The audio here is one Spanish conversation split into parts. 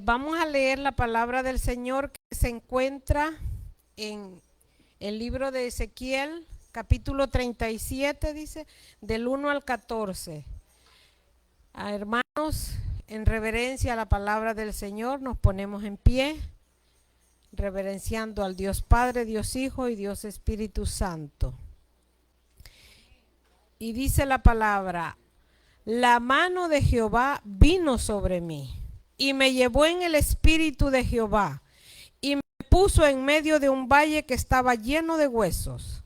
Vamos a leer la palabra del Señor que se encuentra en el libro de Ezequiel, capítulo 37, dice, del 1 al 14. Hermanos, en reverencia a la palabra del Señor, nos ponemos en pie, reverenciando al Dios Padre, Dios Hijo y Dios Espíritu Santo. Y dice la palabra: la mano de Jehová vino sobre mí, y me llevó en el espíritu de Jehová, y me puso en medio de un valle que estaba lleno de huesos,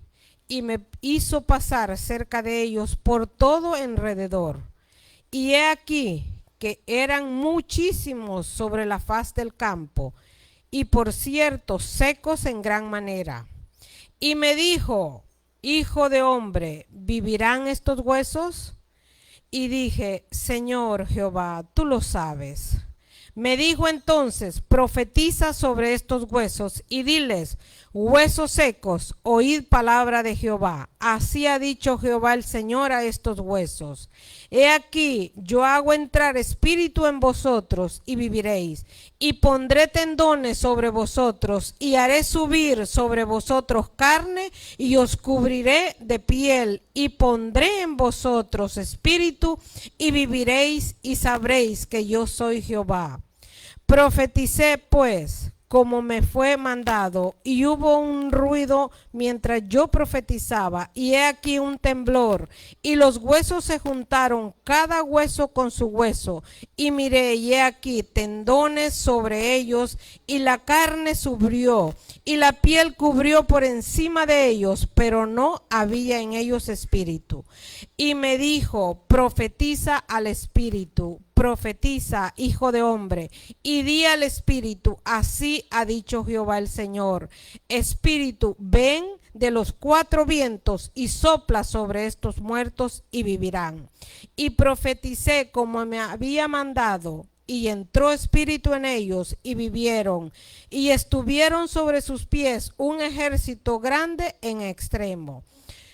y me hizo pasar cerca de ellos por todo alrededor. Y he aquí que eran muchísimos sobre la faz del campo, y por cierto secos en gran manera. Y me dijo: hijo de hombre, ¿vivirán estos huesos? Y dije: Señor Jehová, tú lo sabes. Me dijo entonces: profetiza sobre estos huesos y diles: huesos secos, oíd palabra de Jehová. Así ha dicho Jehová el Señor a estos huesos: he aquí, yo hago entrar espíritu en vosotros y viviréis, y pondré tendones sobre vosotros, y haré subir sobre vosotros carne, y os cubriré de piel, y pondré en vosotros espíritu, y viviréis, y sabréis que yo soy Jehová. Profeticé pues como me fue mandado, y hubo un ruido mientras yo profetizaba, y he aquí un temblor, y los huesos se juntaron, cada hueso con su hueso, y miré, y he aquí tendones sobre ellos, y la carne subió, y la piel cubrió por encima de ellos, pero no había en ellos espíritu. Y me dijo: profetiza al espíritu, profetiza, hijo de hombre, y di al espíritu: así ha dicho Jehová el Señor, espíritu, ven de los cuatro vientos y sopla sobre estos muertos y vivirán. Y profeticé como me había mandado, y entró espíritu en ellos y vivieron, y estuvieron sobre sus pies un ejército grande en extremo.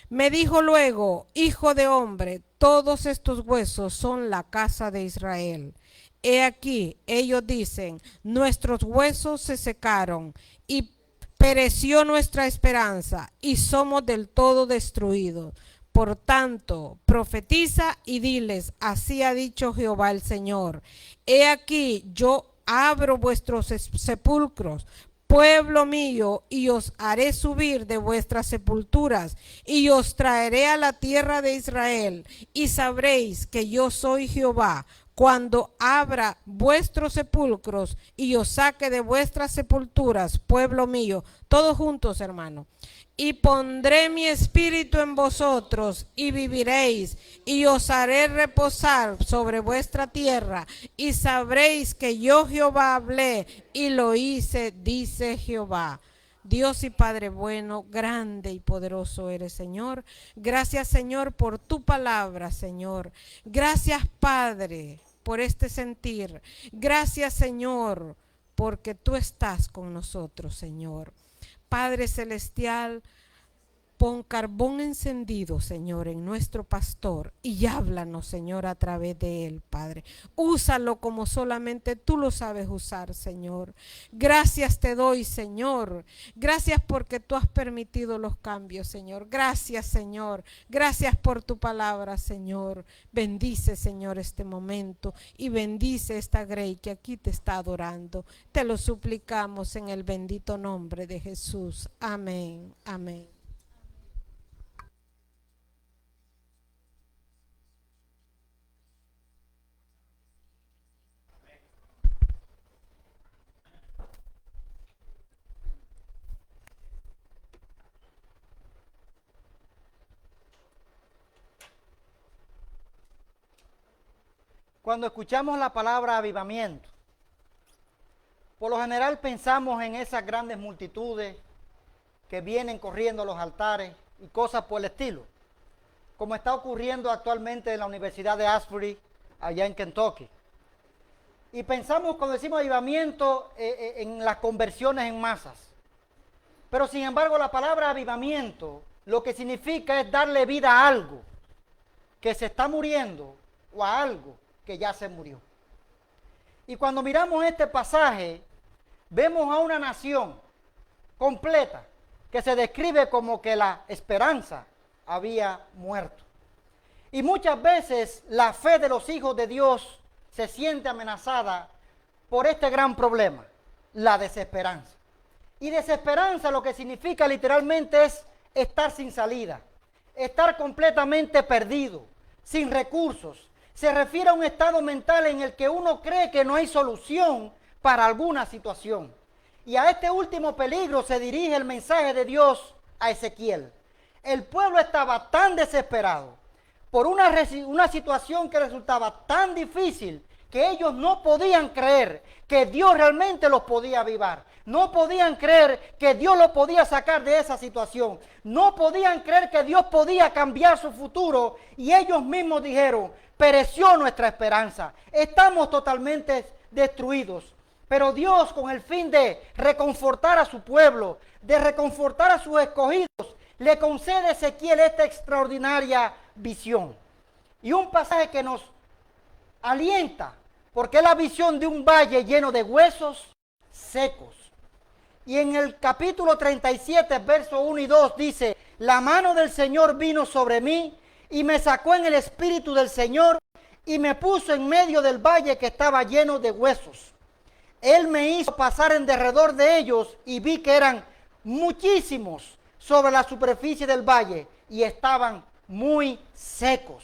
Me dijo luego: hijo de hombre, todos estos huesos son la casa de Israel. He aquí, ellos dicen: nuestros huesos se secaron, y pereció nuestra esperanza, y somos del todo destruidos. Por tanto, profetiza y diles: así ha dicho Jehová el Señor: he aquí, yo abro vuestros sepulcros, pueblo mío, y os haré subir de vuestras sepulturas, y os traeré a la tierra de Israel, y sabréis que yo soy Jehová, cuando abra vuestros sepulcros y os saque de vuestras sepulturas, pueblo mío. Todos juntos, hermano. Y pondré mi espíritu en vosotros y viviréis, y os haré reposar sobre vuestra tierra, y sabréis que yo Jehová hablé y lo hice, dice Jehová. Dios y Padre bueno, grande y poderoso eres, Señor. Gracias, Señor, por tu palabra, Señor. Gracias, Padre, por este sentir. Gracias, Señor, porque tú estás con nosotros, Señor. Padre celestial, pon carbón encendido, Señor, en nuestro pastor, y háblanos, Señor, a través de él, Padre. Úsalo como solamente tú lo sabes usar, Señor. Gracias te doy, Señor. Gracias porque tú has permitido los cambios, Señor. Gracias, Señor. Gracias por tu palabra, Señor. Bendice, Señor, este momento, y bendice esta grey que aquí te está adorando. Te lo suplicamos en el bendito nombre de Jesús. Amén. Amén. Cuando escuchamos la palabra avivamiento, por lo general pensamos en esas grandes multitudes que vienen corriendo a los altares y cosas por el estilo, como está ocurriendo actualmente en la Universidad de Asbury, allá en Kentucky. Y pensamos, cuando decimos avivamiento, en las conversiones en masas. Pero sin embargo, la palabra avivamiento lo que significa es darle vida a algo que se está muriendo, o a algo que ya se murió. Y cuando miramos este pasaje, vemos a una nación completa que se describe como que la esperanza había muerto. Y muchas veces la fe de los hijos de Dios se siente amenazada por este gran problema, la desesperanza. Y desesperanza lo que significa literalmente es estar sin salida, estar completamente perdido, sin recursos. Se refiere a un estado mental en el que uno cree que no hay solución para alguna situación. Y a este último peligro se dirige el mensaje de Dios a Ezequiel. El pueblo estaba tan desesperado por una situación que resultaba tan difícil que ellos no podían creer que Dios realmente los podía avivar. No podían creer que Dios los podía sacar de esa situación. No podían creer que Dios podía cambiar su futuro. Y ellos mismos dijeron, pereció nuestra esperanza. Estamos totalmente destruidos. Pero Dios, con el fin de reconfortar a su pueblo, de reconfortar a sus escogidos, le concede a Ezequiel esta extraordinaria visión. Y un pasaje que nos alienta, porque es la visión de un valle lleno de huesos secos. Y en el capítulo 37, versos 1 y 2 dice, la mano del Señor vino sobre mí y me sacó en el espíritu del Señor y me puso en medio del valle que estaba lleno de huesos. Él me hizo pasar en derredor de ellos y vi que eran muchísimos sobre la superficie del valle y estaban muy secos.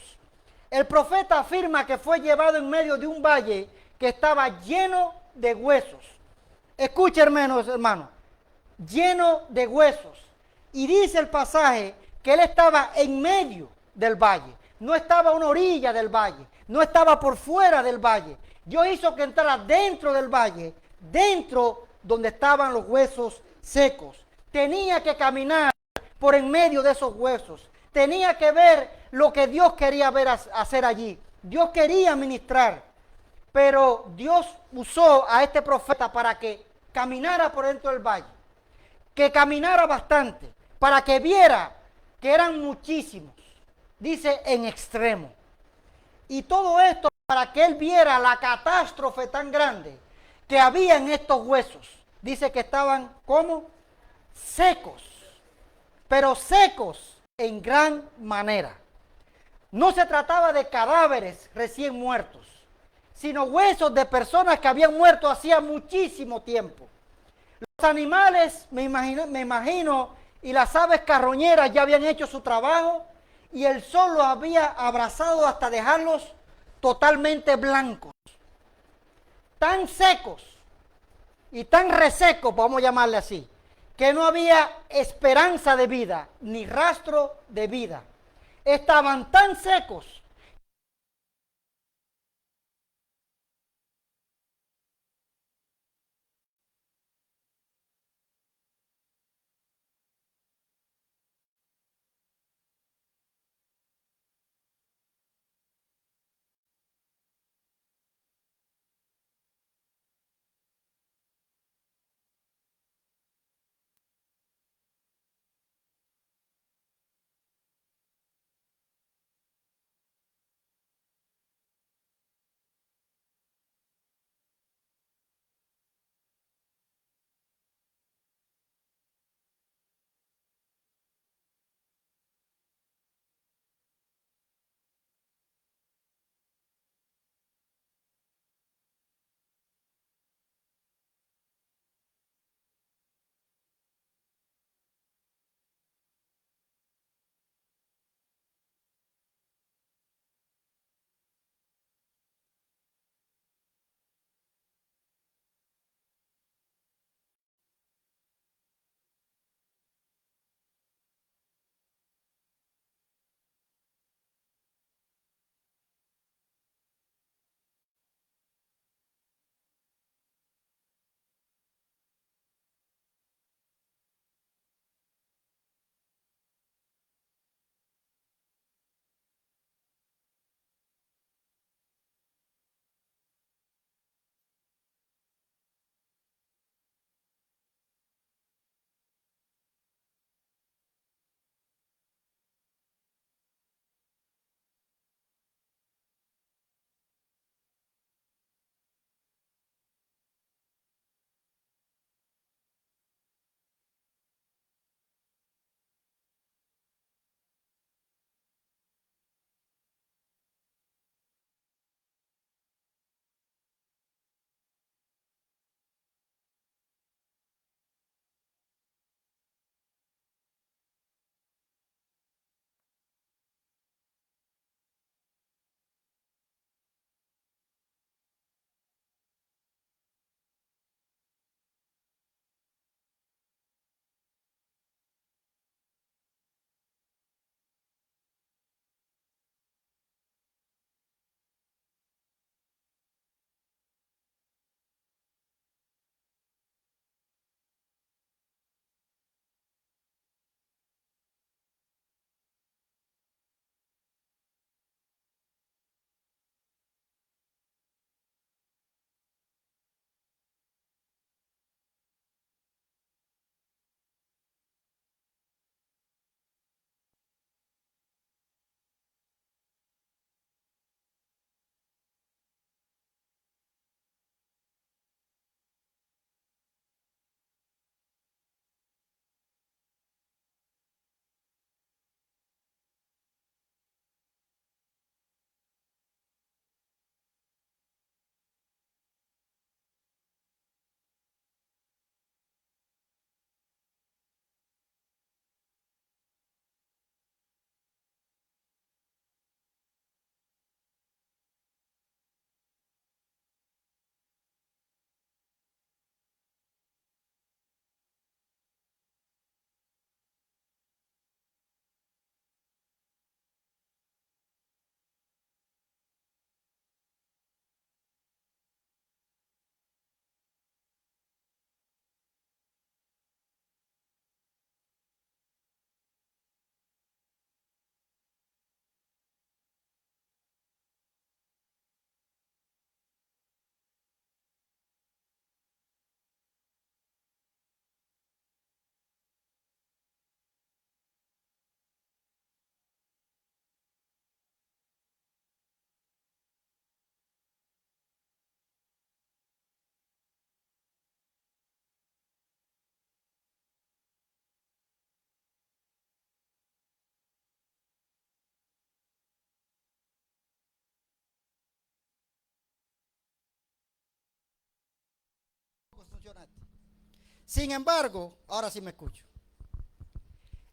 El profeta afirma que fue llevado en medio de un valle que estaba lleno de huesos. Escucha, hermanos, lleno de huesos. Y dice el pasaje que él estaba en medio del valle. No estaba a una orilla del valle. No estaba por fuera del valle. Dios hizo que entrara dentro del valle, dentro donde estaban los huesos secos. Tenía que caminar por en medio de esos huesos. Tenía que ver lo que Dios quería ver hacer allí. Dios quería ministrar. Pero Dios usó a este profeta para que caminara por dentro del valle. Que caminara bastante. Para que viera que eran muchísimos. Dice en extremo. Y todo esto para que él viera la catástrofe tan grande que había en estos huesos. Dice que estaban como secos, pero secos en gran manera. No se trataba de cadáveres recién muertos, sino huesos de personas que habían muerto hacía muchísimo tiempo. Los animales, me imagino, y las aves carroñeras ya habían hecho su trabajo y el sol los había abrazado hasta dejarlos totalmente blancos, tan secos y tan resecos, vamos a llamarle así, que no había esperanza de vida, ni rastro de vida. Estaban tan secos funciona esto. Sin embargo, ahora sí me escucho.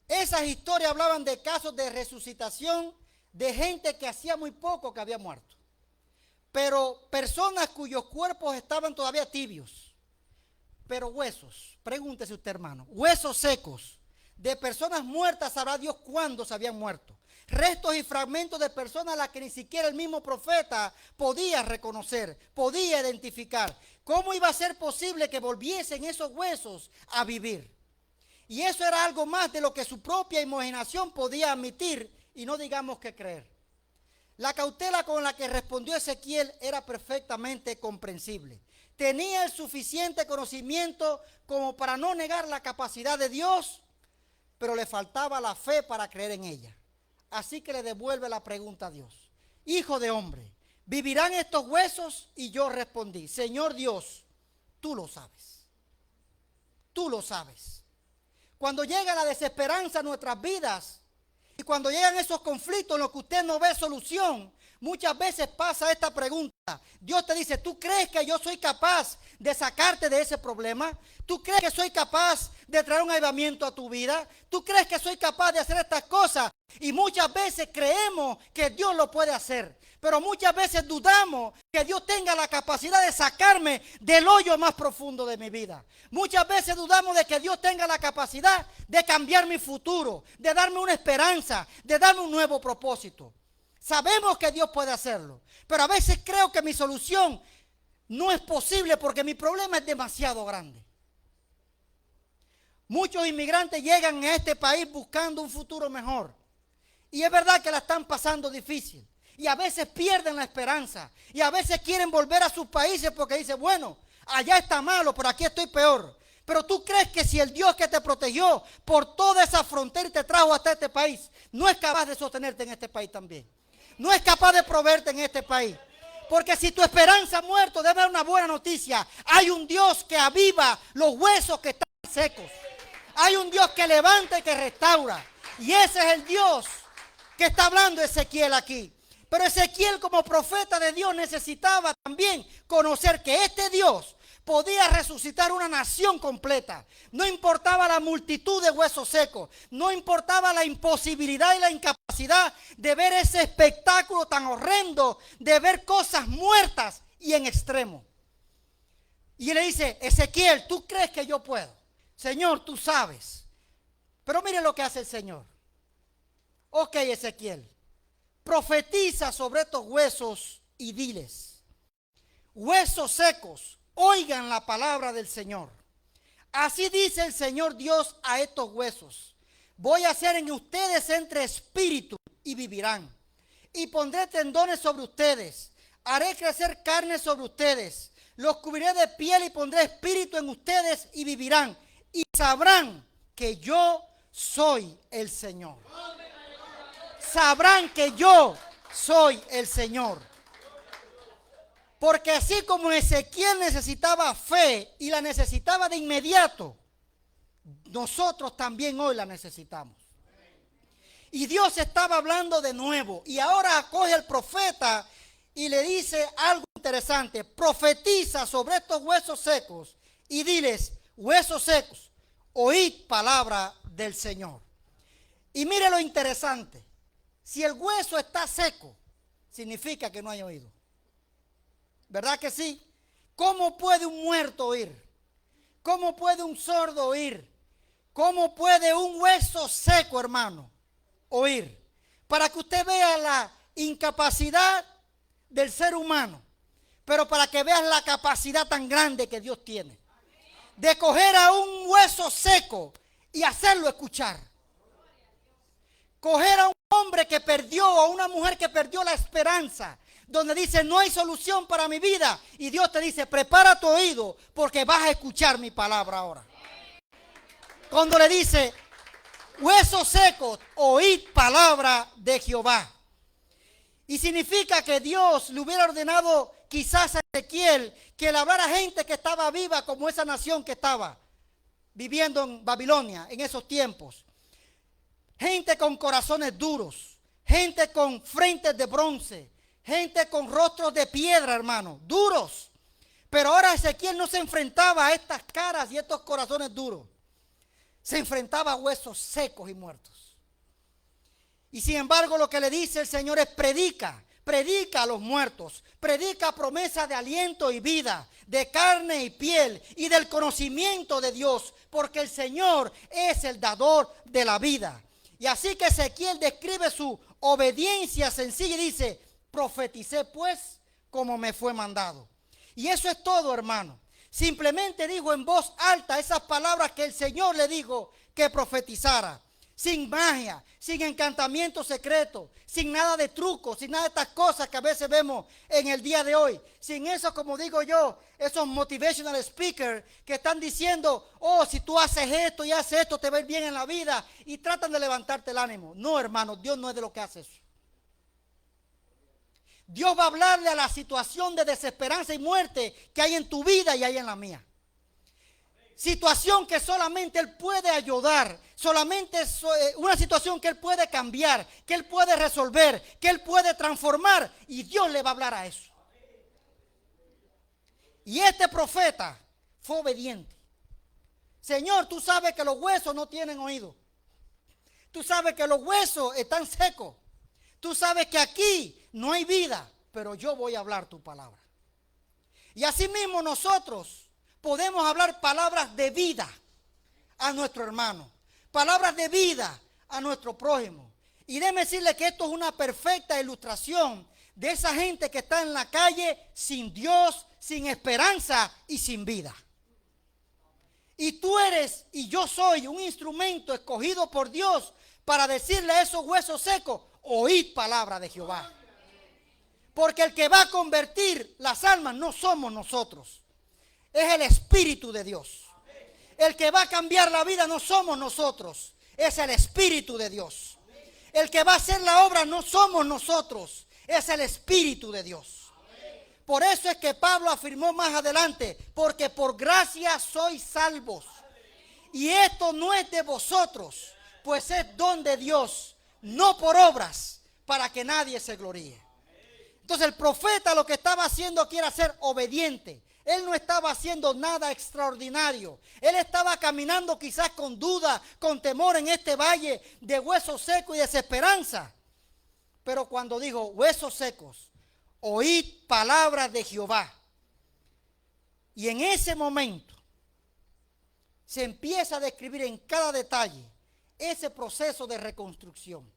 Esas historias hablaban de casos de resucitación de gente que hacía muy poco que había muerto. Pero personas cuyos cuerpos estaban todavía tibios. Pero huesos, pregúntese usted, hermano, huesos secos de personas muertas, sabrá Dios cuándo se habían muerto. Restos y fragmentos de personas a las que ni siquiera el mismo profeta podía reconocer, podía identificar. ¿Cómo iba a ser posible que volviesen esos huesos a vivir? Y eso era algo más de lo que su propia imaginación podía admitir y no digamos que creer. La cautela con la que respondió Ezequiel era perfectamente comprensible. Tenía el suficiente conocimiento como para no negar la capacidad de Dios, pero le faltaba la fe para creer en ella. Así que le devuelve la pregunta a Dios. Hijo de hombre, ¿vivirán estos huesos? Y yo respondí, Señor Dios, tú lo sabes. Tú lo sabes. Cuando llega la desesperanza a nuestras vidas y cuando llegan esos conflictos en los que usted no ve solución, muchas veces pasa esta pregunta. Dios te dice, ¿tú crees que yo soy capaz de sacarte de ese problema? ¿Tú crees que soy capaz de traer un avivamiento a tu vida? ¿Tú crees que soy capaz de hacer estas cosas? Y muchas veces creemos que Dios lo puede hacer, pero muchas veces dudamos que Dios tenga la capacidad de sacarme del hoyo más profundo de mi vida. Muchas veces dudamos de que Dios tenga la capacidad de cambiar mi futuro, de darme una esperanza, de darme un nuevo propósito. Sabemos que Dios puede hacerlo, pero a veces creo que mi solución no es posible porque mi problema es demasiado grande. Muchos inmigrantes llegan a este país buscando un futuro mejor. Y es verdad que la están pasando difícil. Y a veces pierden la esperanza. Y a veces quieren volver a sus países porque dicen, bueno, allá está malo, pero aquí estoy peor. Pero tú crees que si el Dios que te protegió por toda esa frontera y te trajo hasta este país, no es capaz de sostenerte en este país también. No es capaz de proveerte en este país. Porque si tu esperanza ha muerto, debe haber una buena noticia. Hay un Dios que aviva los huesos que están secos. Hay un Dios que levanta y que restaura. Y ese es el Dios que está hablando Ezequiel aquí. Pero Ezequiel como profeta de Dios necesitaba también conocer que este Dios podía resucitar una nación completa. No importaba la multitud de huesos secos. No importaba la imposibilidad y la incapacidad de ver ese espectáculo tan horrendo, de ver cosas muertas y en extremo. Y le dice, Ezequiel, ¿tú crees que yo puedo? Señor, tú sabes. Pero mire lo que hace el Señor. Ok, Ezequiel, profetiza sobre estos huesos y diles, huesos secos, oigan la palabra del Señor. Así dice el Señor Dios a estos huesos. Voy a hacer en ustedes entre espíritu y vivirán. Y pondré tendones sobre ustedes. Haré crecer carne sobre ustedes. Los cubriré de piel y pondré espíritu en ustedes y vivirán. Y sabrán que yo soy el Señor. Sabrán que yo soy el Señor. Porque así como Ezequiel necesitaba fe y la necesitaba de inmediato, nosotros también hoy la necesitamos. Y Dios estaba hablando de nuevo. Y ahora acoge al profeta y le dice algo interesante. Profetiza sobre estos huesos secos y diles, huesos secos, oíd palabra del Señor. Y mire lo interesante. Si el hueso está seco, significa que no hay oído. ¿Verdad que sí? ¿Cómo puede un muerto oír? ¿Cómo puede un sordo oír? ¿Cómo puede un hueso seco, hermano, oír? Para que usted vea la incapacidad del ser humano, pero para que veas la capacidad tan grande que Dios tiene de coger a un hueso seco y hacerlo escuchar. Coger a un hombre que perdió, a una mujer que perdió la esperanza, donde dice no hay solución para mi vida, y Dios te dice prepara tu oído porque vas a escuchar mi palabra ahora. Cuando le dice huesos secos, oíd palabra de Jehová. Y significa que Dios le hubiera ordenado quizás a Ezequiel que le hablara a gente que estaba viva como esa nación que estaba viviendo en Babilonia en esos tiempos. Gente con corazones duros, gente con frentes de bronce, gente con rostros de piedra, hermano, duros. Pero ahora Ezequiel no se enfrentaba a estas caras y estos corazones duros. Se enfrentaba a huesos secos y muertos. Y sin embargo lo que le dice el Señor es predica. Predica a los muertos, predica promesa de aliento y vida, de carne y piel y del conocimiento de Dios, porque el Señor es el dador de la vida. Y así que Ezequiel describe su obediencia sencilla y dice, profeticé pues como me fue mandado. Y eso es todo, hermano. Simplemente dijo en voz alta esas palabras que el Señor le dijo que profetizara. Sin magia, sin encantamiento secreto, sin nada de trucos, sin nada de estas cosas que a veces vemos en el día de hoy. Sin eso, como digo yo, esos motivational speakers que están diciendo, oh, si tú haces esto y haces esto, te va a ir bien en la vida. Y tratan de levantarte el ánimo. No, hermano, Dios no es de lo que hace eso. Dios va a hablarle a la situación de desesperanza y muerte que hay en tu vida y hay en la mía. Situación que solamente Él puede ayudar, solamente es una situación que Él puede cambiar, que Él puede resolver, que Él puede transformar, y Dios le va a hablar a eso. Y este profeta fue obediente. Señor, tú sabes que los huesos no tienen oído. Tú sabes que los huesos están secos. Tú sabes que aquí no hay vida, pero yo voy a hablar tu palabra. Y así mismo nosotros podemos hablar palabras de vida a nuestro hermano, palabras de vida a nuestro prójimo. Y déjeme decirle que esto es una perfecta ilustración de esa gente que está en la calle sin Dios, sin esperanza y sin vida. Y tú eres y yo soy un instrumento escogido por Dios para decirle a esos huesos secos, oíd palabra de Jehová. Porque el que va a convertir las almas no somos nosotros. Es el Espíritu de Dios. El que va a cambiar la vida no somos nosotros. Es el Espíritu de Dios. El que va a hacer la obra no somos nosotros. Es el Espíritu de Dios. Por eso es que Pablo afirmó más adelante, porque por gracia sois salvos. Y esto no es de vosotros, pues es don de Dios, no por obras, para que nadie se gloríe. Entonces el profeta lo que estaba haciendo aquí era ser obediente. Él no estaba haciendo nada extraordinario. Él estaba caminando quizás con duda, con temor en este valle de huesos secos y desesperanza. Pero cuando dijo, huesos secos, oíd palabras de Jehová. Y en ese momento se empieza a describir en cada detalle ese proceso de reconstrucción.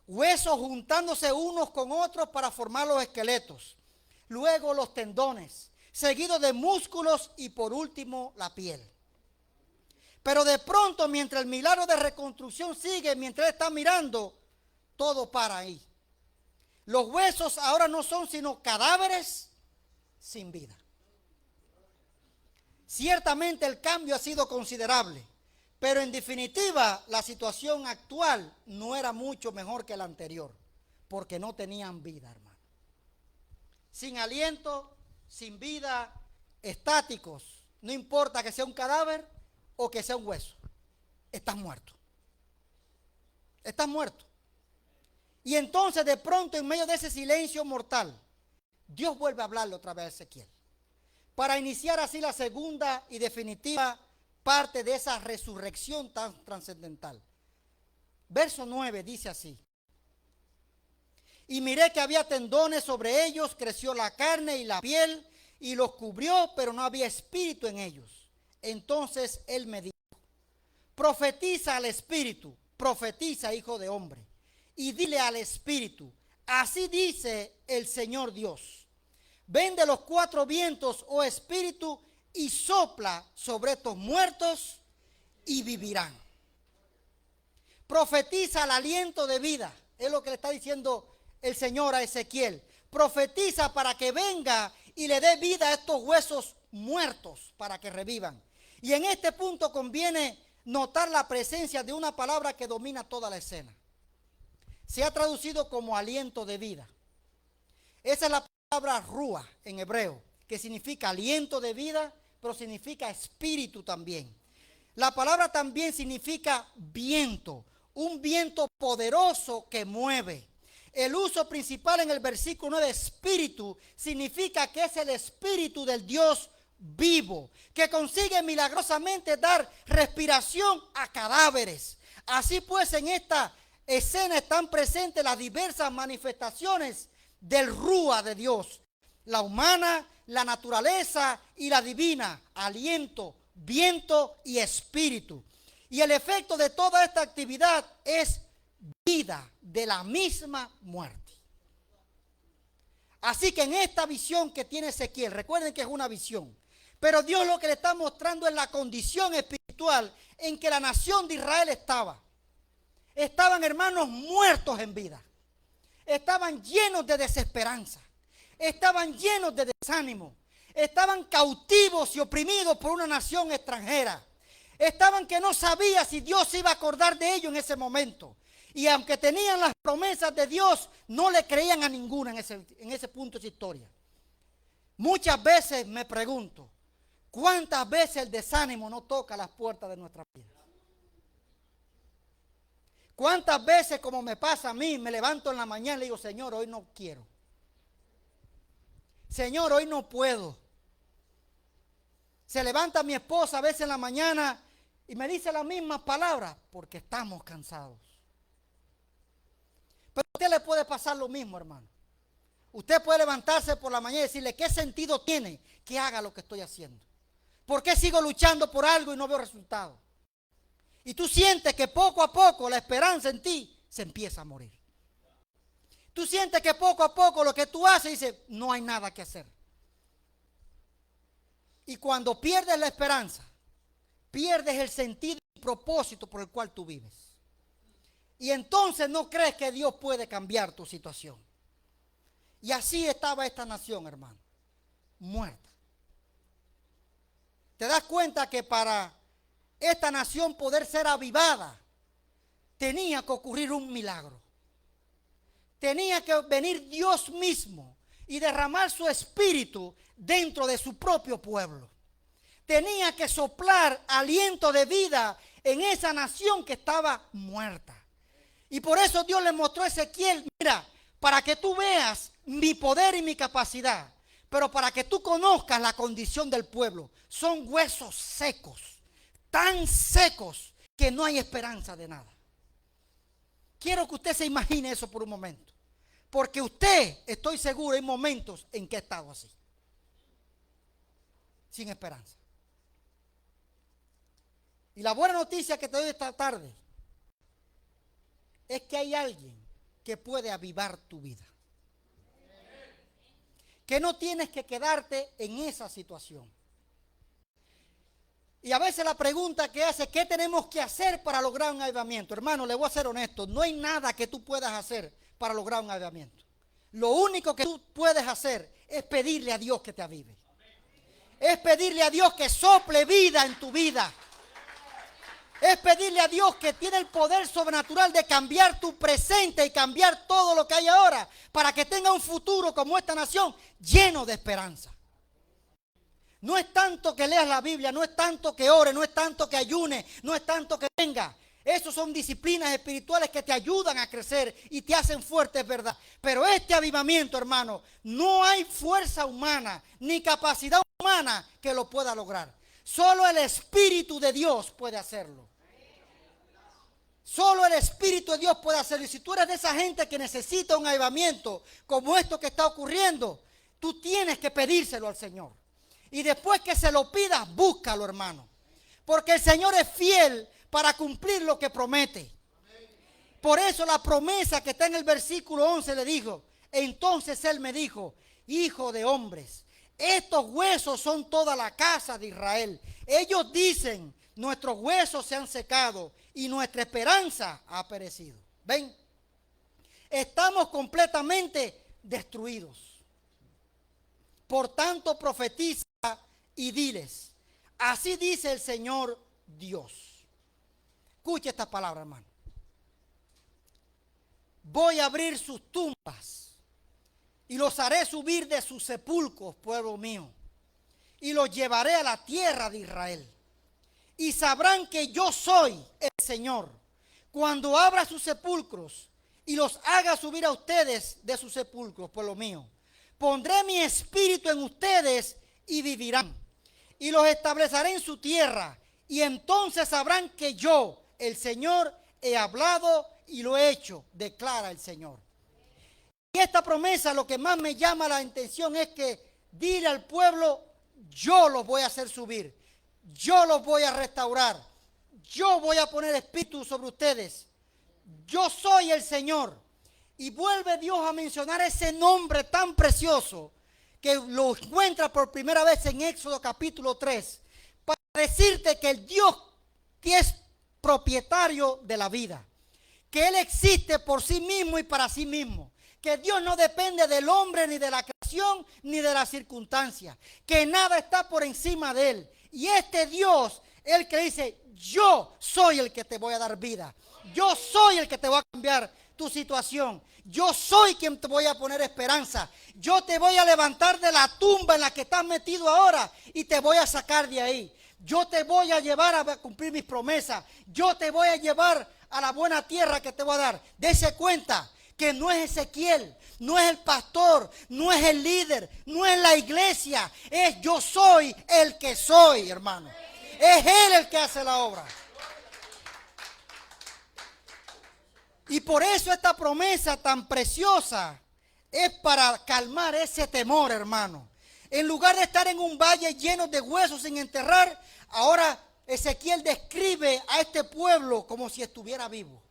Huesos juntándose unos con otros para formar los esqueletos. Luego los tendones, seguido de músculos y por último la piel. Pero de pronto, mientras el milagro de reconstrucción sigue, mientras él está mirando, todo para ahí. Los huesos ahora no son sino cadáveres sin vida. Ciertamente el cambio ha sido considerable, pero en definitiva la situación actual no era mucho mejor que la anterior, porque no tenían vida, hermano. Sin aliento, sin vida, estáticos. No importa que sea un cadáver o que sea un hueso. Estás muerto. Estás muerto. Y entonces de pronto en medio de ese silencio mortal, Dios vuelve a hablarle otra vez a Ezequiel. Para iniciar así la segunda y definitiva parte de esa resurrección tan trascendental. Verso 9 dice así. Y miré que había tendones sobre ellos, creció la carne y la piel, y los cubrió, pero no había espíritu en ellos. Entonces él me dijo, profetiza al espíritu, profetiza, hijo de hombre, y dile al espíritu, así dice el Señor Dios, ven de los cuatro vientos, oh espíritu, y sopla sobre estos muertos, y vivirán. Profetiza el aliento de vida, es lo que le está diciendo el Señor a Ezequiel. Profetiza para que venga y le dé vida a estos huesos muertos para que revivan. Y en este punto conviene notar la presencia de una palabra que domina toda la escena. Se ha traducido como aliento de vida. Esa es la palabra ruah en hebreo, que significa aliento de vida, pero significa espíritu también. La palabra también significa viento, un viento poderoso que mueve. El uso principal en el versículo 9 de espíritu significa que es el espíritu del Dios vivo, que consigue milagrosamente dar respiración a cadáveres. Así pues, en esta escena están presentes las diversas manifestaciones del Rúa de Dios: la humana, la naturaleza y la divina, aliento, viento y espíritu. Y el efecto de toda esta actividad es vida de la misma muerte. Así que en esta visión que tiene Ezequiel, recuerden que es una visión, pero Dios lo que le está mostrando es la condición espiritual en que la nación de Israel estaba. Estaban, hermanos, muertos en vida. Estaban llenos de desesperanza. Estaban llenos de desánimo. Estaban cautivos y oprimidos por una nación extranjera. Estaban que no sabía si Dios se iba a acordar de ellos en ese momento. Y aunque tenían las promesas de Dios, no le creían a ninguna en ese punto de su historia. Muchas veces me pregunto, ¿cuántas veces el desánimo no toca las puertas de nuestra vida? ¿Cuántas veces, como me pasa a mí, me levanto en la mañana y le digo, Señor, hoy no quiero? Señor, hoy no puedo. Se levanta mi esposa a veces en la mañana y me dice las mismas palabras, porque estamos cansados. Pero a usted le puede pasar lo mismo, hermano. Usted puede levantarse por la mañana y decirle, ¿qué sentido tiene que haga lo que estoy haciendo? ¿Por qué sigo luchando por algo y no veo resultados? Y tú sientes que poco a poco la esperanza en ti se empieza a morir. Tú sientes que poco a poco lo que tú haces dices, no hay nada que hacer. Y cuando pierdes la esperanza, pierdes el sentido y propósito por el cual tú vives. Y entonces no crees que Dios puede cambiar tu situación. Y así estaba esta nación, hermano, muerta. ¿Te das cuenta que para esta nación poder ser avivada, tenía que ocurrir un milagro? Tenía que venir Dios mismo y derramar su espíritu dentro de su propio pueblo. Tenía que soplar aliento de vida en esa nación que estaba muerta. Y por eso Dios le mostró a Ezequiel, mira, para que tú veas mi poder y mi capacidad, pero para que tú conozcas la condición del pueblo, son huesos secos, tan secos que no hay esperanza de nada. Quiero que usted se imagine eso por un momento, porque usted, estoy seguro, hay momentos en que ha estado así, sin esperanza. Y la buena noticia que te doy esta tarde es que hay alguien que puede avivar tu vida. Que no tienes que quedarte en esa situación. Y a veces la pregunta que hace, ¿qué tenemos que hacer para lograr un avivamiento? Hermano, le voy a ser honesto, no hay nada que tú puedas hacer para lograr un avivamiento. Lo único que tú puedes hacer es pedirle a Dios que te avive. Es pedirle a Dios que sople vida en tu vida. Es pedirle a Dios que tiene el poder sobrenatural de cambiar tu presente y cambiar todo lo que hay ahora para que tenga un futuro como esta nación lleno de esperanza. No es tanto que leas la Biblia, no es tanto que ore, no es tanto que ayune, no es tanto que venga. Esos son disciplinas espirituales que te ayudan a crecer y te hacen fuerte, es verdad. Pero este avivamiento, hermano, no hay fuerza humana ni capacidad humana que lo pueda lograr. Solo el Espíritu de Dios puede hacerlo. Solo el Espíritu de Dios puede hacerlo. Y si tú eres de esa gente que necesita un avivamiento como esto que está ocurriendo, tú tienes que pedírselo al Señor. Y después que se lo pidas, búscalo, hermano. Porque el Señor es fiel para cumplir lo que promete. Por eso la promesa que está en el versículo 11 le dijo, entonces Él me dijo, hijo de hombres, estos huesos son toda la casa de Israel. Ellos dicen, nuestros huesos se han secado y nuestra esperanza ha perecido. ¿Ven? Estamos completamente destruidos. Por tanto, profetiza y diles, así dice el Señor Dios. Escuche esta palabra, hermano. Voy a abrir sus tumbas y los haré subir de sus sepulcros, pueblo mío, y los llevaré a la tierra de Israel. Y sabrán que yo soy el Señor cuando abra sus sepulcros y los haga subir a ustedes de sus sepulcros, pueblo mío. Pondré mi espíritu en ustedes y vivirán. Y los estableceré en su tierra. Y entonces sabrán que yo, el Señor, he hablado y lo he hecho, declara el Señor. Y esta promesa, lo que más me llama la atención es que dile al pueblo, yo los voy a hacer subir. Yo los voy a restaurar. Yo voy a poner espíritu sobre ustedes. Yo soy el Señor. Y vuelve Dios a mencionar ese nombre tan precioso que lo encuentra por primera vez en Éxodo capítulo 3. Para decirte que el Dios que es propietario de la vida. Que Él existe por sí mismo y para sí mismo. Que Dios no depende del hombre ni de la creación ni de las circunstancias. Que nada está por encima de Él. Y este Dios, el que dice, yo soy el que te voy a dar vida. Yo soy el que te voy a cambiar tu situación. Yo soy quien te voy a poner esperanza. Yo te voy a levantar de la tumba en la que estás metido ahora y te voy a sacar de ahí. Yo te voy a llevar a cumplir mis promesas. Yo te voy a llevar a la buena tierra que te voy a dar. Dese cuenta que no es Ezequiel, no es el pastor, no es el líder, no es la iglesia. Es yo soy el que soy, hermano. Es Él el que hace la obra. Y por eso esta promesa tan preciosa es para calmar ese temor, hermano. En lugar de estar en un valle lleno de huesos sin enterrar, ahora Ezequiel describe a este pueblo como si estuviera vivo.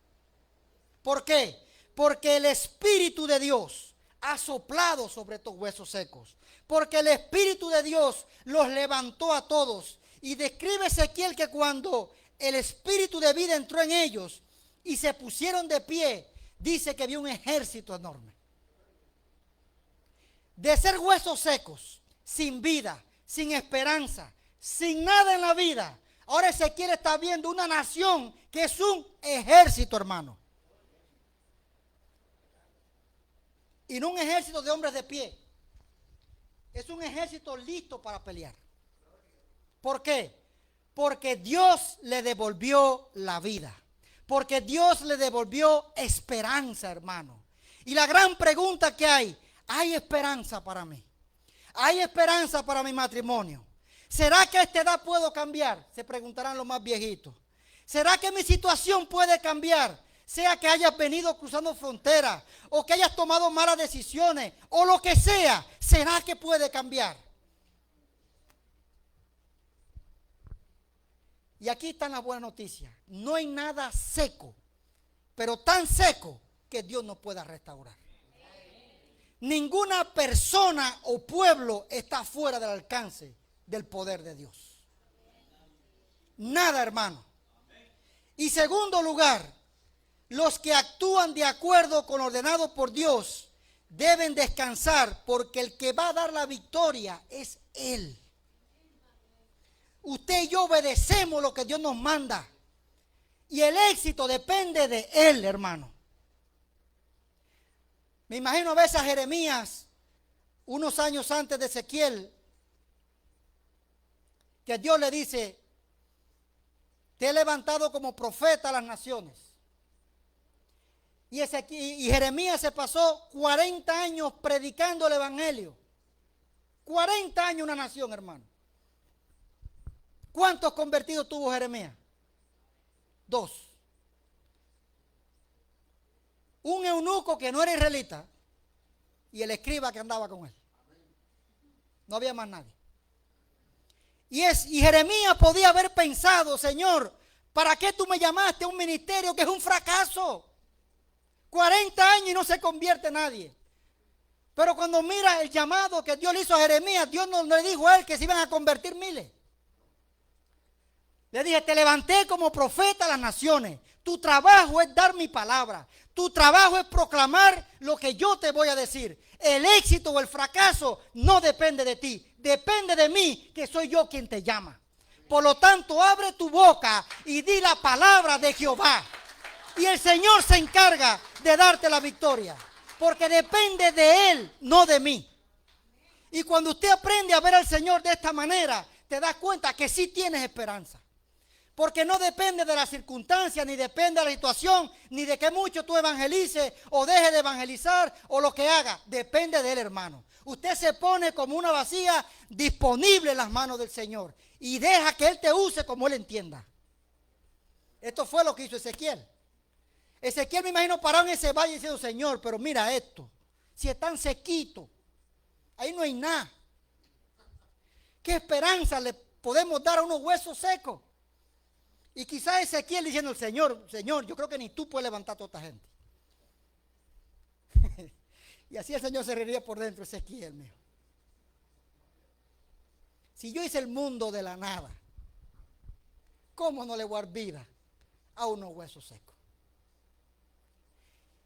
¿Por qué? Porque el Espíritu de Dios ha soplado sobre estos huesos secos. Porque el Espíritu de Dios los levantó a todos. Y describe Ezequiel que cuando el Espíritu de vida entró en ellos y se pusieron de pie, dice que vio un ejército enorme. De ser huesos secos, sin vida, sin esperanza, sin nada en la vida. Ahora Ezequiel está viendo una nación que es un ejército, hermano. Y no un ejército de hombres de pie. Es un ejército listo para pelear. ¿Por qué? Porque Dios le devolvió la vida. Porque Dios le devolvió esperanza, hermano. Y la gran pregunta que ¿hay esperanza para mí? ¿Hay esperanza para mi matrimonio? ¿Será que a esta edad puedo cambiar? Se preguntarán los más viejitos. ¿Será que mi situación puede cambiar? Sea que hayas venido cruzando fronteras o que hayas tomado malas decisiones o lo que sea, ¿será que puede cambiar? Y aquí está la buena noticia. No hay nada seco, pero tan seco que Dios no pueda restaurar. Ninguna persona o pueblo está fuera del alcance del poder de Dios. Nada, hermano. Y segundo lugar, los que actúan de acuerdo con lo ordenado por Dios deben descansar porque el que va a dar la victoria es Él. Usted y yo obedecemos lo que Dios nos manda. Y el éxito depende de Él, hermano. Me imagino a veces a Jeremías, unos años antes de Ezequiel, que Dios le dice, te he levantado como profeta a las naciones. Y Jeremías se pasó 40 años predicando el evangelio. 40 años una nación, hermano. ¿Cuántos convertidos tuvo Jeremías? 2. Un eunuco que no era israelita y el escriba que andaba con él. No había más nadie. Y Jeremías podía haber pensado, Señor, ¿para qué tú me llamaste a un ministerio que es un fracaso? 40 años y no se convierte nadie. Pero cuando mira el llamado que Dios le hizo a Jeremías, Dios no le dijo a él que se iban a convertir miles. Le dije, te levanté como profeta a las naciones. Tu trabajo es dar mi palabra. Tu trabajo es proclamar lo que yo te voy a decir. El éxito o el fracaso no depende de ti. Depende de mí, que soy yo quien te llama. Por lo tanto, abre tu boca y di la palabra de Jehová. Y el Señor se encarga de darte la victoria. Porque depende de Él, no de mí. Y cuando usted aprende a ver al Señor de esta manera, te das cuenta que sí tienes esperanza. Porque no depende de las circunstancias, ni depende de la situación, ni de que mucho tú evangelices o dejes de evangelizar o lo que haga. Depende de él, hermano. Usted se pone como una vasija disponible en las manos del Señor y deja que él te use como él entienda. Esto fue lo que hizo Ezequiel. Ezequiel, me imagino, parado en ese valle diciendo: Señor, pero mira esto, si es tan sequito, ahí no hay nada. ¿Qué esperanza le podemos dar a unos huesos secos? Y quizás Ezequiel diciendo: Señor, yo creo que ni tú puedes levantar a toda esta gente. Y así el Señor se reiría por dentro. Ezequiel, mío, si yo hice el mundo de la nada, ¿cómo no le voy a dar vida a unos huesos secos?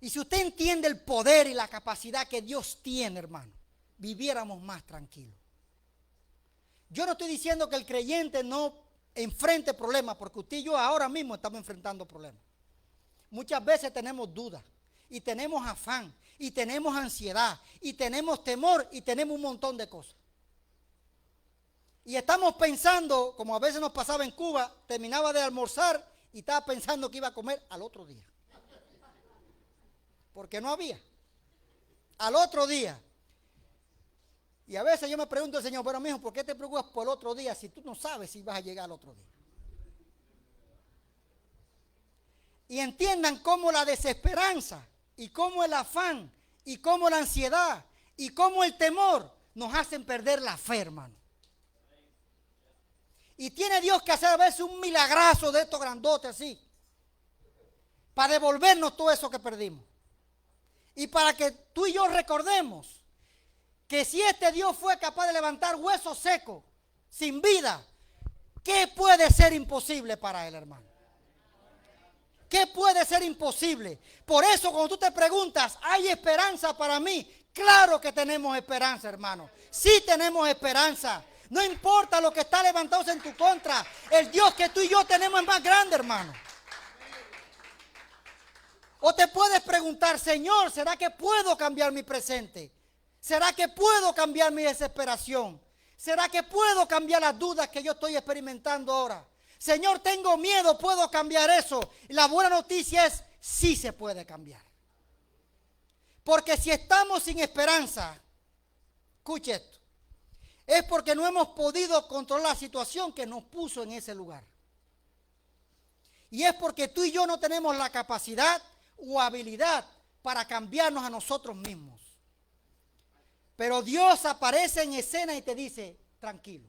Y si usted entiende el poder y la capacidad que Dios tiene, hermano, viviéramos más tranquilos. Yo no estoy diciendo que el creyente no enfrente problemas, porque usted y yo ahora mismo estamos enfrentando problemas. Muchas veces tenemos dudas, y tenemos afán, y tenemos ansiedad, y tenemos temor, y tenemos un montón de cosas. Y estamos pensando, como a veces nos pasaba en Cuba, terminaba de almorzar y estaba pensando que iba a comer al otro día. Porque no había. Al otro día. Y a veces yo me pregunto al Señor: pero mijo, ¿por qué te preocupas por el otro día si tú no sabes si vas a llegar al otro día? Y entiendan cómo la desesperanza, y cómo el afán, y cómo la ansiedad, y cómo el temor nos hacen perder la fe, hermano. Y tiene Dios que hacer a veces un milagrazo de estos grandotes así, para devolvernos todo eso que perdimos. Y para que tú y yo recordemos que si este Dios fue capaz de levantar huesos secos, sin vida, ¿qué puede ser imposible para él, hermano? ¿Qué puede ser imposible? Por eso, cuando tú te preguntas: ¿hay esperanza para mí? Claro que tenemos esperanza, hermano. Sí tenemos esperanza. No importa lo que está levantándose en tu contra, el Dios que tú y yo tenemos es más grande, hermano. O te puedes preguntar: Señor, ¿será que puedo cambiar mi presente? ¿Será que puedo cambiar mi desesperación? ¿Será que puedo cambiar las dudas que yo estoy experimentando ahora? Señor, tengo miedo, ¿puedo cambiar eso? Y la buena noticia es: sí se puede cambiar. Porque si estamos sin esperanza, escuche esto, es porque no hemos podido controlar la situación que nos puso en ese lugar. Y es porque tú y yo no tenemos la capacidad o habilidad para cambiarnos a nosotros mismos. Pero Dios aparece en escena y te dice: tranquilo,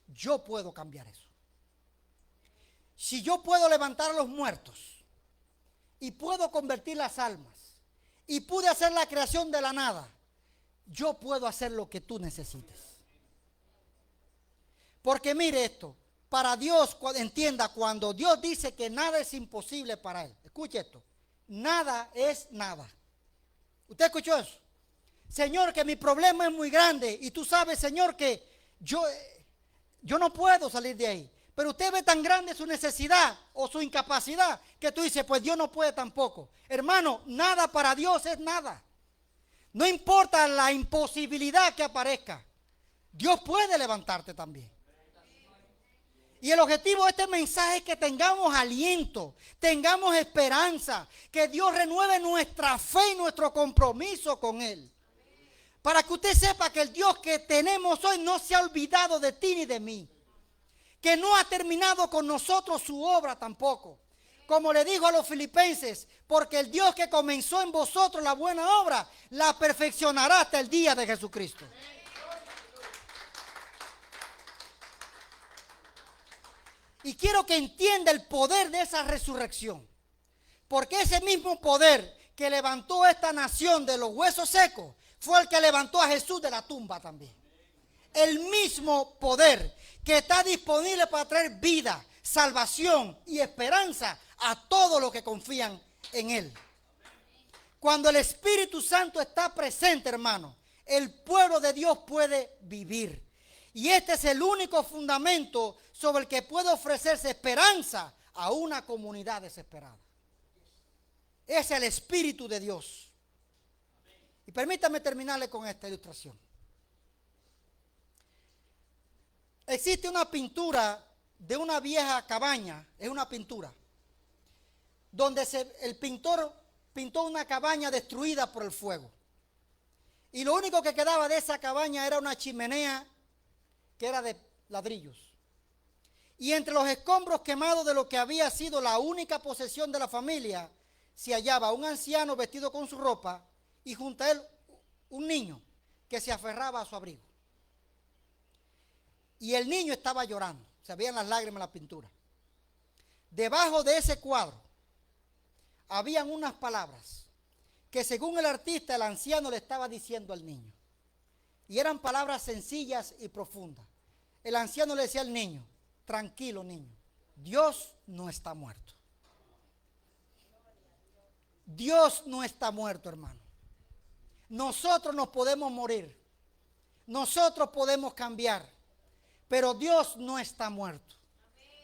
yo puedo cambiar eso. Si yo puedo levantar a los muertos y puedo convertir las almas y pude hacer la creación de la nada, yo puedo hacer lo que tú necesites. Porque mire esto, para Dios, entienda, cuando Dios dice que nada es imposible para él, escuche esto: nada es nada. ¿Usted escuchó eso? Señor, que mi problema es muy grande y tú sabes, Señor, que yo no puedo salir de ahí. Pero usted ve tan grande su necesidad o su incapacidad que tú dices: pues Dios no puede tampoco. Hermano, nada para Dios es nada. No importa la imposibilidad que aparezca, Dios puede levantarte también. Y el objetivo de este mensaje es que tengamos aliento, tengamos esperanza, que Dios renueve nuestra fe y nuestro compromiso con Él. Para que usted sepa que el Dios que tenemos hoy no se ha olvidado de ti ni de mí. Que no ha terminado con nosotros su obra tampoco. Como le dijo a los filipenses: porque el Dios que comenzó en vosotros la buena obra, la perfeccionará hasta el día de Jesucristo. Y quiero que entienda el poder de esa resurrección. Porque ese mismo poder que levantó esta nación de los huesos secos fue el que levantó a Jesús de la tumba también. El mismo poder que está disponible para traer vida, salvación y esperanza a todos los que confían en Él. Cuando el Espíritu Santo está presente, hermano, el pueblo de Dios puede vivir. Y este es el único fundamento sobre el que puede ofrecerse esperanza a una comunidad desesperada. Es el Espíritu de Dios. Y permítame terminarle con esta ilustración. Existe una pintura de una vieja cabaña, es una pintura, donde el pintor pintó una cabaña destruida por el fuego. Y lo único que quedaba de esa cabaña era una chimenea que era de ladrillos. Y entre los escombros quemados de lo que había sido la única posesión de la familia, se hallaba un anciano vestido con su ropa y junto a él un niño que se aferraba a su abrigo. Y el niño estaba llorando, se veían las lágrimas en la pintura. Debajo de ese cuadro habían unas palabras que según el artista, el anciano le estaba diciendo al niño. Y eran palabras sencillas y profundas. El anciano le decía al niño: tranquilo, niño, Dios no está muerto. Dios no está muerto, hermano. Nosotros nos podemos morir, nosotros podemos cambiar, pero Dios no está muerto.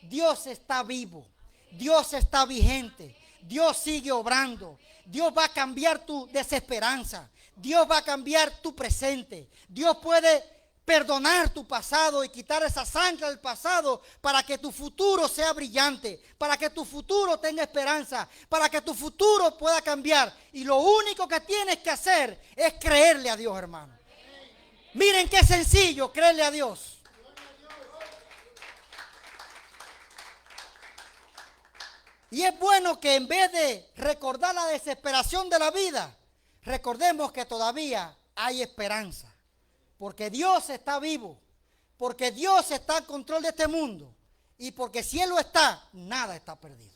Dios está vivo, Dios está vigente, Dios sigue obrando. Dios va a cambiar tu desesperanza, Dios va a cambiar tu presente. Dios puede perdonar tu pasado y quitar esa sangre del pasado para que tu futuro sea brillante, para que tu futuro tenga esperanza, para que tu futuro pueda cambiar. Y lo único que tienes que hacer es creerle a Dios, hermano. Miren qué sencillo, creerle a Dios. Y es bueno que en vez de recordar la desesperación de la vida, recordemos que todavía hay esperanza. Porque Dios está vivo, porque Dios está en control de este mundo y porque si Él lo está, nada está perdido.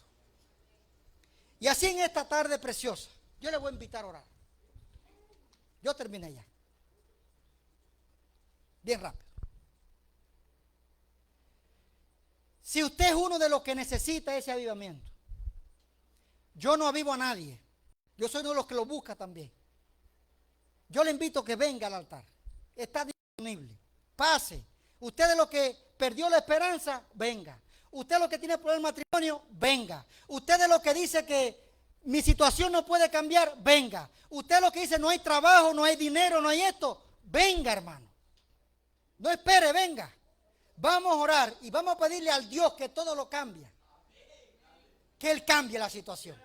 Y así en esta tarde preciosa, yo le voy a invitar a orar. Yo terminé ya. Bien rápido. Si usted es uno de los que necesita ese avivamiento, yo no avivo a nadie. Yo soy uno de los que lo busca también. Yo le invito a que venga al altar. Está disponible. Pase. Usted de lo que perdió la esperanza, venga. Usted lo que tiene problemas de matrimonio, venga. Usted de lo que dice que mi situación no puede cambiar, venga. Usted lo que dice no hay trabajo, no hay dinero, no hay esto, venga, hermano. No espere, venga. Vamos a orar y vamos a pedirle al Dios que todo lo cambie. Que Él cambie la situación.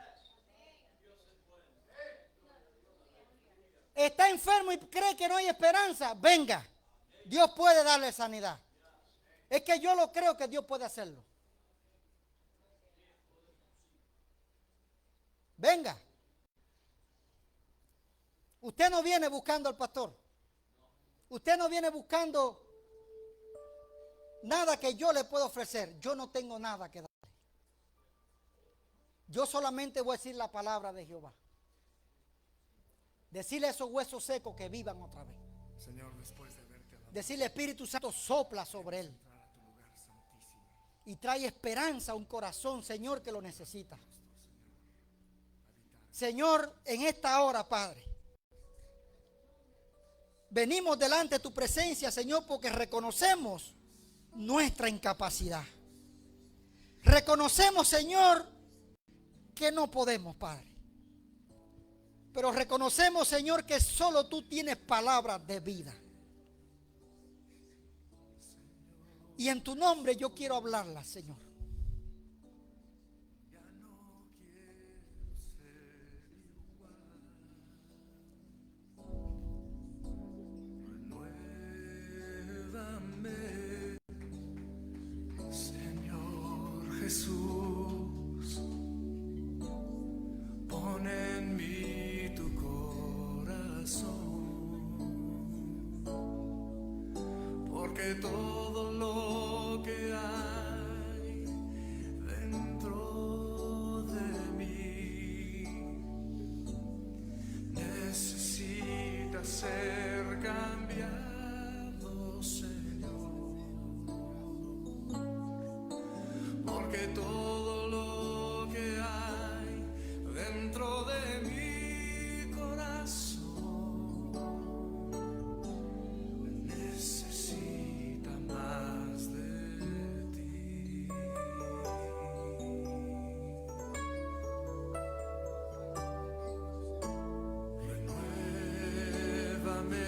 Está enfermo y cree que no hay esperanza, venga. Dios puede darle sanidad. Es que yo lo creo que Dios puede hacerlo. Venga. Usted no viene buscando al pastor. Usted no viene buscando nada que yo le pueda ofrecer. Yo no tengo nada que darle. Yo solamente voy a decir la palabra de Jehová. Decirle a esos huesos secos que vivan otra vez. Señor, después de verte alabado, Decirle, Espíritu Santo, sopla sobre él. entrar a tu lugar santísimo. Y trae esperanza a un corazón, Señor, que lo necesita. Señor, en esta hora, Padre, venimos delante de tu presencia, Señor, porque reconocemos nuestra incapacidad. Reconocemos, Señor, que no podemos, Padre. Pero reconocemos, Señor, que solo tú tienes palabras de vida. Y en tu nombre yo quiero hablarlas, Señor. Renuévame, Señor Jesús. Pon en mí tu corazón, porque todo lo que hay dentro de mí necesita ser cambiado, Señor, porque todo lo que hay dentro de mi corazón necesita más de ti. Renuévame,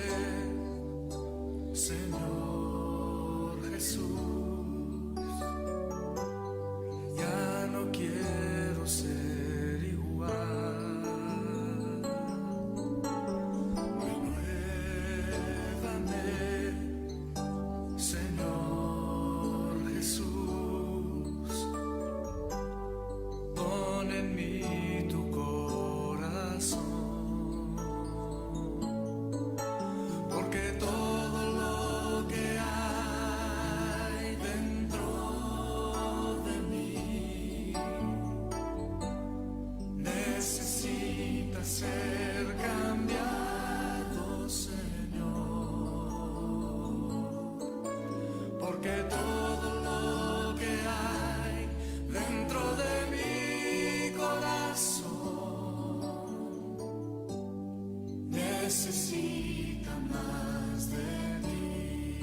necesita más de ti,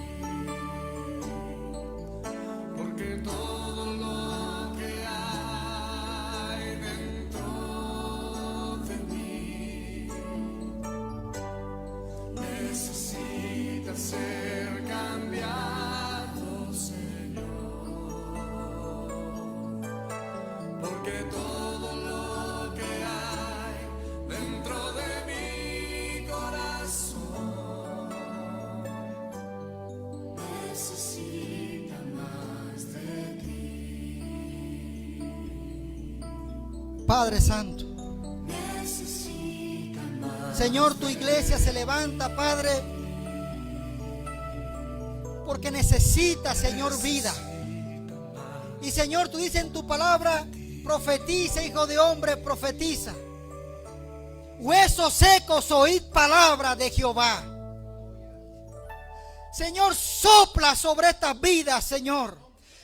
porque todo lo que hay dentro de mí necesita ser cambiado, Señor, porque todo lo que hay dentro de mi corazón necesita más de ti. Padre Santo, Necesita más. Señor, tu iglesia se levanta, Padre, porque necesita, Señor, vida. Y Señor, tú dices en tu palabra, profetiza, hijo de hombre, profetiza. Huesos secos, oíd palabra de Jehová. Señor, sopla sobre estas vidas, Señor.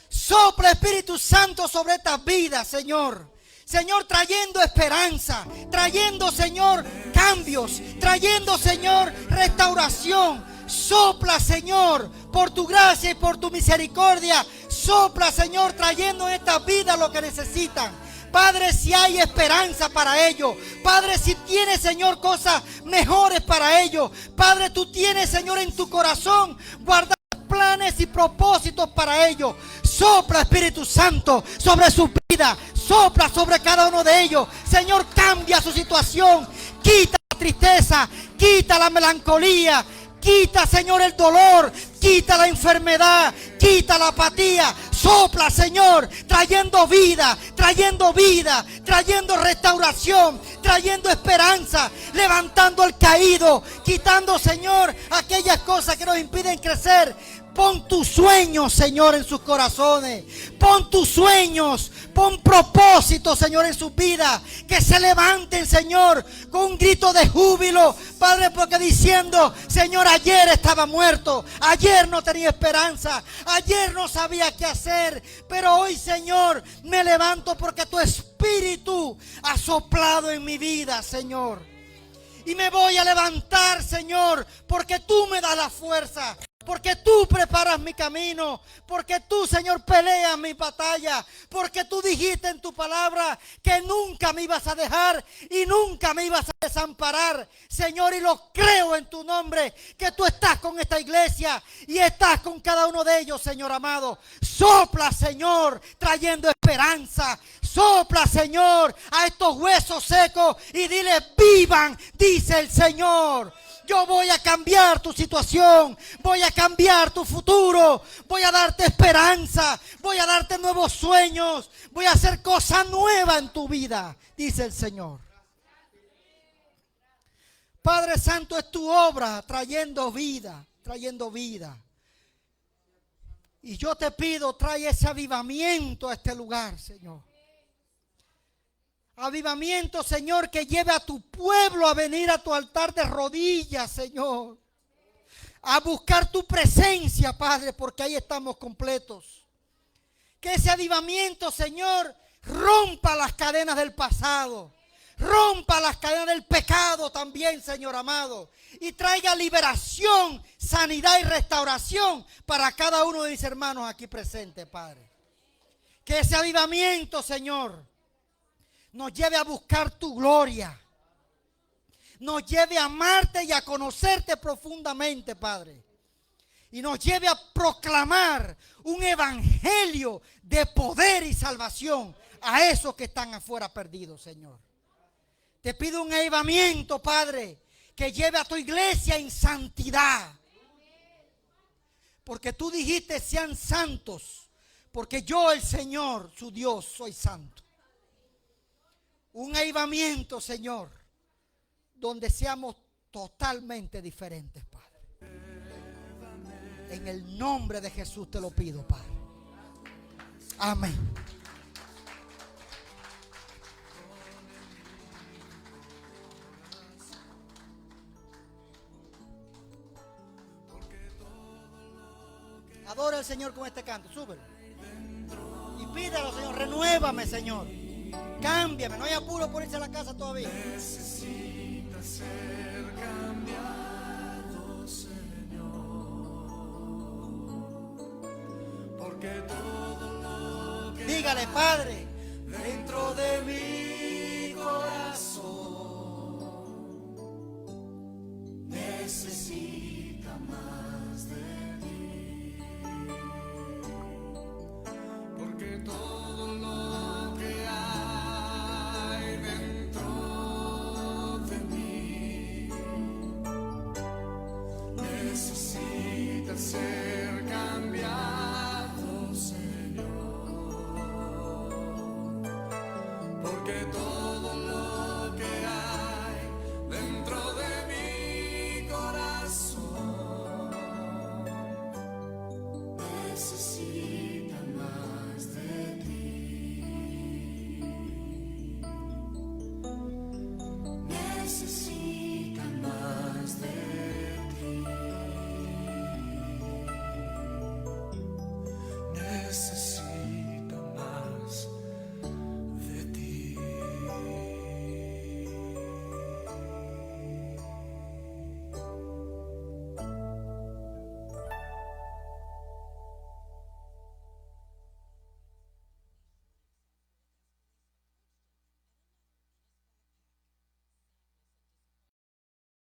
Sopla, Espíritu Santo, sobre estas vidas, Señor. Señor, trayendo esperanza, trayendo, Señor, cambios, trayendo, Señor, restauración. Sopla, Señor, por tu gracia y por tu misericordia. Sopla, Señor, trayendo en esta vida lo que necesitan. Padre, si hay esperanza para ellos. Padre, si tienes, Señor, cosas mejores para ellos. Padre, tú tienes, Señor, en tu corazón guardar planes y propósitos para ellos. Sopla, Espíritu Santo, sobre su vida. Sopla sobre cada uno de ellos. Señor, cambia su situación. Quita la tristeza, quita la melancolía. Quita, Señor, el dolor, quita la enfermedad, quita la apatía. Sopla, Señor, trayendo vida, trayendo restauración, trayendo esperanza, levantando al caído, quitando, Señor, aquellas cosas que nos impiden crecer. Pon tus sueños, Señor, en sus corazones. Pon tus sueños, pon propósitos, Señor, en sus vidas. Que se levanten, Señor, con un grito de júbilo, Padre, porque diciendo, Señor, ayer estaba muerto, ayer no tenía esperanza, ayer no sabía qué hacer, pero hoy, Señor, me levanto porque tu Espíritu ha soplado en mi vida, Señor. Y me voy a levantar, Señor, porque tú me das la fuerza. Porque tú preparas mi camino, porque tú, Señor, peleas mi batalla, porque tú dijiste en tu palabra que nunca me ibas a dejar y nunca me ibas a desamparar, Señor, y lo creo en tu nombre, que tú estás con esta iglesia y estás con cada uno de ellos, Señor amado. Sopla, Señor, trayendo esperanza. Sopla, Señor, a estos huesos secos y dile, vivan, dice el Señor. Yo voy a cambiar tu situación, voy a cambiar tu futuro, voy a darte esperanza, voy a darte nuevos sueños, voy a hacer cosas nuevas en tu vida, dice el Señor. Padre Santo, es tu obra trayendo vida, trayendo vida. Y yo te pido, trae ese avivamiento a este lugar, Señor. Avivamiento, Señor, que lleve a tu pueblo a venir a tu altar de rodillas, Señor. A buscar tu presencia, Padre, porque ahí estamos completos. Que ese avivamiento, Señor, rompa las cadenas del pasado. Rompa las cadenas del pecado también, Señor amado. Y traiga liberación, sanidad y restauración para cada uno de mis hermanos aquí presentes, Padre. Que ese avivamiento, Señor, nos lleve a buscar tu gloria. Nos lleve a amarte y a conocerte profundamente, Padre. Y nos lleve a proclamar un evangelio de poder y salvación a esos que están afuera perdidos, Señor. Te pido un avivamiento, Padre, que lleve a tu iglesia en santidad. Porque tú dijiste, sean santos, porque yo, el Señor, su Dios, soy santo. Un avivamiento, Señor, donde seamos totalmente diferentes, Padre. En el nombre de Jesús te lo pido, Padre. Amén. Adora al Señor con este canto, súbelo. Y pídalo, Señor, renuévame, Señor. Cámbiame, no hay apuro por irse a la casa todavía. Necesita ser cambiado, Señor, porque todo lo que Dígale, Padre, dentro de mí